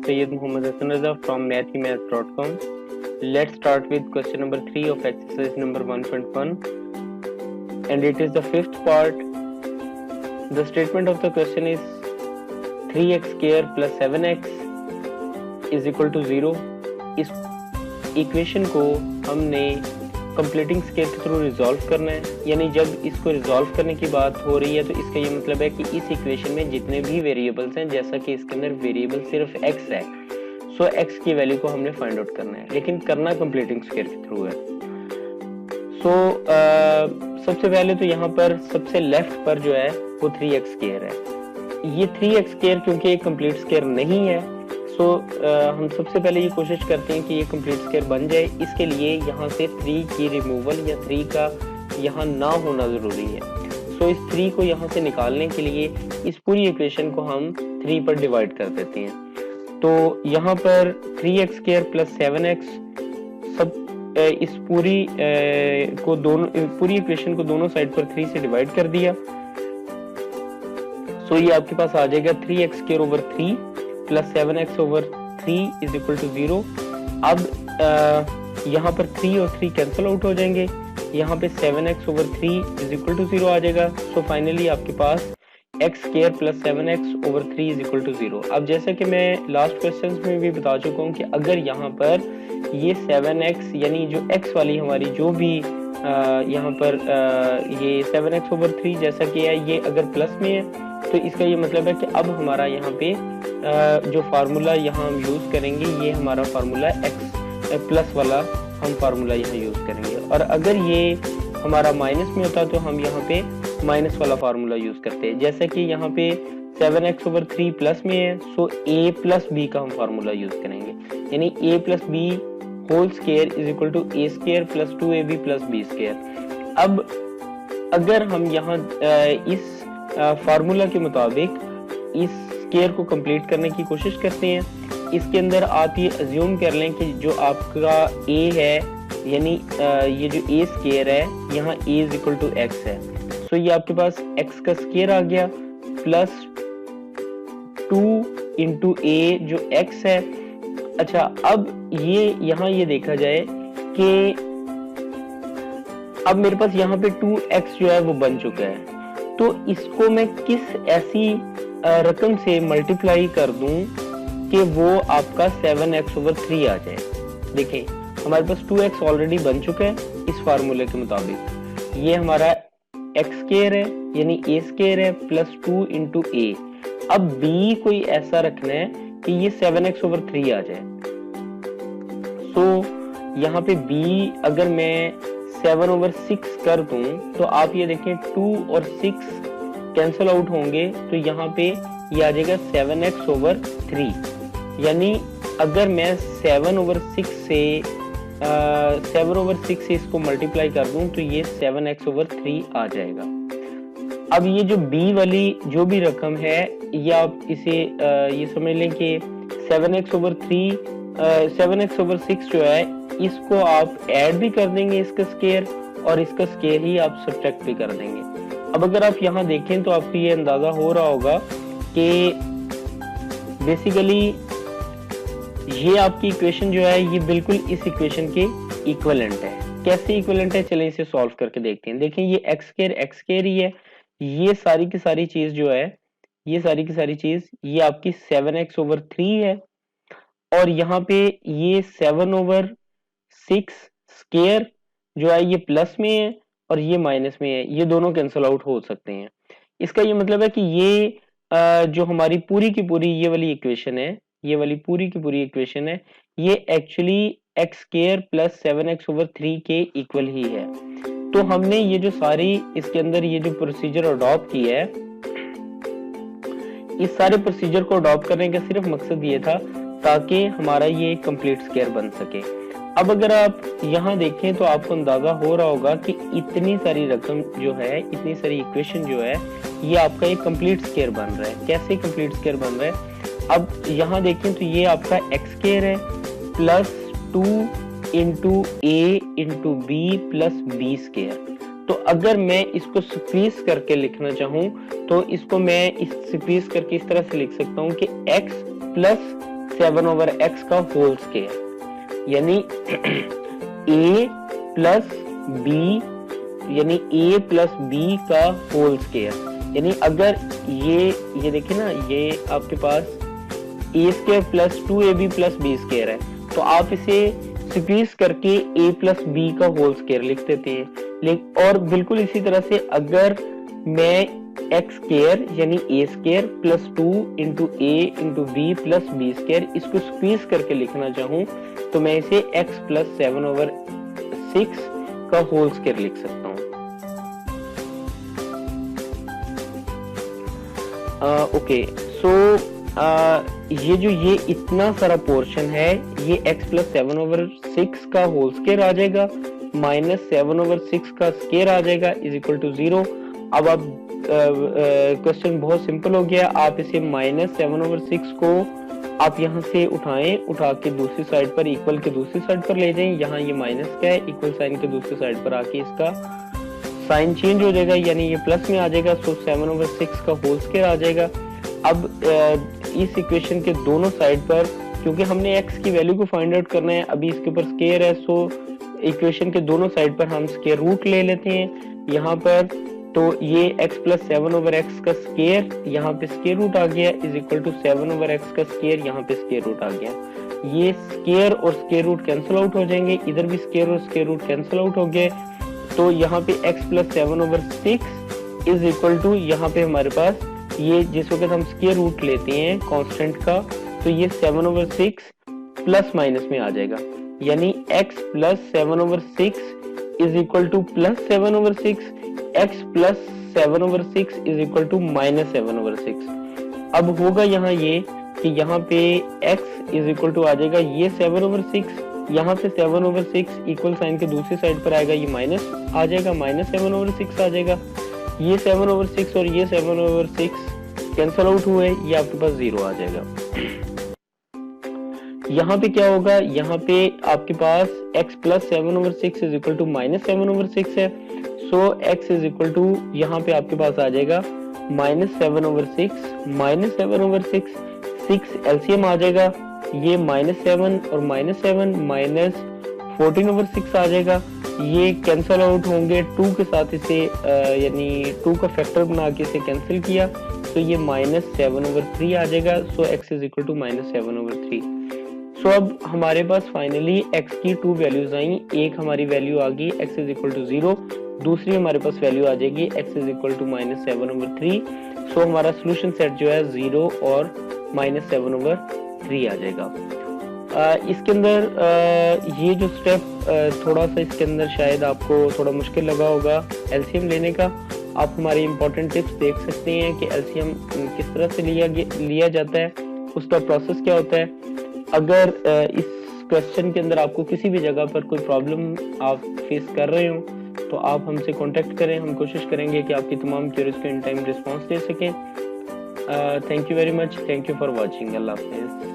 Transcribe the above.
is Sayyid Muhammad Hassan Raza from mathemath.com. Let's start with question number 3 of exercise number 1.1, and it is the fifth part. The statement of the question is 3x square plus 7x is equal to 0. इस equation को हमने completing square के through resolve करना है, यानी जब इसको resolve करने की बात हो रही है तो इसका ये मतलब है कि इस इक्वेशन में जितने भी वेरिएबल्स हैं, जैसा कि इसके अंदर वेरिएबल सिर्फ x है, सो x की वैल्यू को हमने फाइंड आउट करना है, लेकिन करना कंप्लीटिंग स्केयर के थ्रू है। सबसे पहले तो यहाँ पर सबसे लेफ्ट पर जो है वो 3x स्केयर है। ये 3x स्केयर क्योंकि एक कंप्लीट स्केयर नहीं है, हम सबसे पहले ये कोशिश करते हैं कि ये कंप्लीट स्केयर बन जाए। इसके लिए यहाँ से 3 की रिमूवल या 3 का यहाँ ना होना ज़रूरी है। इस 3 को यहाँ से निकालने के लिए इस पूरी इक्वेशन को हम 3 पर डिवाइड कर देते हैं। तो यहाँ पर 3x स्क्वायर प्लस 7x सब इस पूरी इक्वेशन को दोनों साइड पर 3 से डिवाइड कर दिया। ये आपके पास आ जाएगा 3x square over 3 plus 7x over 3 is equal to 0। अब यहाँ पर 3 और 3 कैंसिल आउट हो जाएंगे, यहाँ पे 7x over 3 is equal to 0 आ जाएगा। फाइनली आपके पास x square plus 7x over 3 is equal to 0। अब जैसा कि मैं लास्ट क्वेश्चंस में भी बता चुका हूँ कि अगर यहाँ पर ये 7x यानी जो x वाली हमारी जो भी यहाँ पर ये 7x ओवर 3 जैसा कि है, ये अगर प्लस में है तो इसका ये मतलब है कि अब हमारा यहाँ पे जो फार्मूला यहाँ हम यूज करेंगे, ये हमारा फार्मूला x प्लस वाला हम फार्मूला यहाँ यूज करेंगे। और अगर ये हमारा माइनस में होता तो हम यहाँ पे माइनस वाला फार्मूला यूज करते हैं। जैसे कि यहाँ पे 7x ओवर 3 प्लस में है, a प्लस b का हम फार्मूला यूज करेंगे, यानी a plus b whole square is equal to a square plus 2ab plus b square. अब अगर हम यहाँ इस फार्मूला के मुताबिक इस स्क्वायर को कंप्लीट करने की कोशिश करते हैं, इसके अंदर आप ये अज्यूम कर लें कि जो आपका a है, यानी ये जो a स्क्वायर है, यहाँ a is equal to x है। ये आपके पास x का स्क्वायर आ गया प्लस 2 इंटू a जो x है। अच्छा, अब ये यहाँ ये देखा जाए कि अब मेरे पास यहाँ पे 2x जो है वो बन चुका है, तो इसको मैं किस ऐसी रकम से मल्टीप्लाई कर दूं कि वो आपका 7x ओवर 3 आ जाए। देखिए हमारे पास 2x ऑलरेडी बन चुका है इस फार्मूले के मुताबिक। ये हमारा x स्क्वायर है यानी a स्क्वायर है प्लस 2 इंटू a। अब b कोई ऐसा रखना है कि ये 7x ओवर 3 आ जाए। यहाँ पे b अगर मैं 7 ओवर 6 कर दूं तो आप ये देखें 2 और 6 कैंसिल आउट होंगे, तो यहाँ पे ये आ जाएगा 7x ओवर 3। यानी अगर मैं 7 ओवर 6 से इसको मल्टीप्लाई कर दूं तो ये 7x ओवर 3 आ जाएगा। अब ये जो b वाली जो भी रकम है, ये आप इसे ये समझ लें कि 7x ओवर 6 जो है, इसको आप ऐड भी कर देंगे इसका स्क्वायर, और इसका स्क्वायर ही आप सब्ट्रैक्ट भी कर देंगे। अब अगर आप यहाँ देखें तो आपको ये अंदाजा हो रहा होगा कि बेसिकली ये आपकी इक्वेशन जो है ये बिल्कुल इस इक्वेशन के इक्विवेलेंट है। कैसे इक्विवेलेंट है, चलें इसे सॉल्व करके देखते हैं। देखें ये x स्क्वायर ही है, ये सारी की सारी चीज जो है, ये सारी की सारी चीज ये आपकी 7x ओवर 3 है, और यहाँ पे ये 7 ओवर 6 स्क्वायर जो है ये प्लस में है और ये माइनस में है, ये दोनों कैंसिल आउट हो सकते हैं। इसका ये मतलब है कि ये जो हमारी पूरी की पूरी ये वाली इक्वेशन है, ये वाली पूरी की पूरी इक्वेशन है, ये actually x square plus 7x over 3 के इक्वल ही है। तो हमने ये जो सारी इसके अंदर ये जो प्रोसीजर अडॉप्ट की है, इस सारे प्रोसीजर को अडॉप्ट करने का सिर्फ मकसद ये था ताकि हमारा ये कंप्लीट स्क्वायर बन सके। अब अगर आप यहाँ देखें तो आपको अंदाजा हो रहा होगा कि इतनी सारी रकम जो है, इतनी सारी इक्वेशन जो है, ये आपका एक कंप्लीट स्क्वायर बन रहा है। कैसे कंप्लीट स्क्वायर बन रहा है, अब यहाँ देखें तो ये आपका x स्क्वायर है plus 2 into a into b plus b square. तो अगर मैं इसको स्क्वीज करके लिखना चाहूँ तो इसको मैं इस स्क्वीज करके इस तरह से लिख सकता हूँ कि x प्लस 7/x का होल स्क्वायर, यानी a प्लस बी, यानी a प्लस बी का होल स्क्वायर। यानी अगर ये देखिए ना, ये आपके पास a square plus 2ab plus B square है, तो आप इसे स्क्वीज करके a प्लस बी का होल स्क्वायर लिख देते हैं। और बिल्कुल इसी तरह से अगर मैं एक्स स्क्वायर यानी a square plus 2 into a into b plus B square इसको स्क्वीज करके लिखना चाहूं तो मैं इसे एक्स प्लस 7/6 का होल स्क्वायर लिख सकता हूं। ओके, सो ये इतना सारा पोर्शन है, ये x प्लस 7/6 का होल स्क्वायर आ जाएगा, माइनस 7/6 का स्क्वायर आ जाएगा इज इक्वल टू 0। अब आप क्वेश्चन बहुत सिंपल हो गया, आप इसे माइनस 7/6 को आप यहाँ से उठाएं, उठा के दूसरी साइड पर इक्वल के दूसरी साइड पर ले जाएं। यहाँ ये माइनस का है, इक्वल साइन के दूसरी साइड पर आके इसका साइन चेंज हो जाएगा, यानी ये प्लस में आ जाएगा, सो 7/6 का होल स्क्वायर आ जाएगा। अब इस इक्वेशन के दोनों साइड पर, क्योंकि हमने x की वैल्यू को फाइंड आउट करना है, अभी इसके ऊपर स्क्वायर है, सो इक्वेशन के दोनों साइड पर हम स्क्वायर रूट ले लेते हैं यहाँ पर। तो ये x प्लस 7/x का स्क्वायर, यहाँ पे स्क्वायर रूट आ गया इज इक्वल टू 7/x का स्क्वायर, यहाँ पे स्क्वायर रूट आ गया। ये स्क्वायर और स्क्वायर रूट कैंसिल आउट हो जाएंगे, इधर भी स्क्वायर और स्क्वायर रूट कैंसिल आउट हो गए। तो यहाँ पे x plus 7/6 is equal to, यहाँ पे हमारे पास ये जिस वक्त हम स्क्वायर रूट लेते हैं कांस्टेंट का, तो ये 7/6 प्लस माइनस में आ जाएगा, यानी x plus 7/6 is equal to plus 7/6, x plus 7/6 is equal to minus 7/6। अब होगा यहाँ ये कि यहाँ पे x इज इक्वल टू आ जाएगा ये 7/6, यहाँ से 7/6 इक्वल साइन के दूसरी साइड पर आएगा, ये माइनस आ जाएगा, माइनस 7/6 आ जाएगा। ये 7/6 और ये 7/6 कैंसल आउट हुए, ये आपके पास 0 आ जाएगा। यहाँ पे क्या होगा, यहाँ पे आपके पास x plus 7/6 is equal to minus 7/6 है, so x is equal to यहाँ पे आपके पास आ जाएगा माइनस 7/6 6 एलसीएम आ जाएगा, ये -7 और -7 माइनस 14/6 आ जाएगा। ये कैंसल आउट होंगे 2 के साथ, इसे यानी 2 का फैक्टर बना के इसे कैंसिल किया, तो ये -7/3 आ जाएगा, सो x इज इक्वल टू -7/3। सो अब हमारे पास फाइनली x की 2 वैल्यूज आई, एक हमारी वैल्यू आ गई x इज इक्वल टू 0, दूसरी हमारे पास वैल्यू आ जाएगी x इज इक्वल टू -7/3। सो हमारा सोल्यूशन सेट जो है 0 और -7/3 आ जाएगा। इसके अंदर ये जो स्टेप थोड़ा सा इसके अंदर शायद आपको थोड़ा मुश्किल लगा होगा एलसीएम लेने का। आप हमारी इंपॉर्टेंट टिप्स देख सकते हैं कि एलसीएम किस तरह से लिया जाता है, उसका प्रोसेस क्या होता है। अगर इस क्वेश्चन के अंदर आपको किसी भी जगह पर कोई प्रॉब्लम आप फेस कर रहे हो तो आप हमसे कांटेक्ट करें, हम कोशिश करेंगे कि आपकी तमाम क्वेरीज को इन टाइम रिस्पॉन्स दे सकें। Thank you very much, thank you for watching, अल्लाह हाफिज़।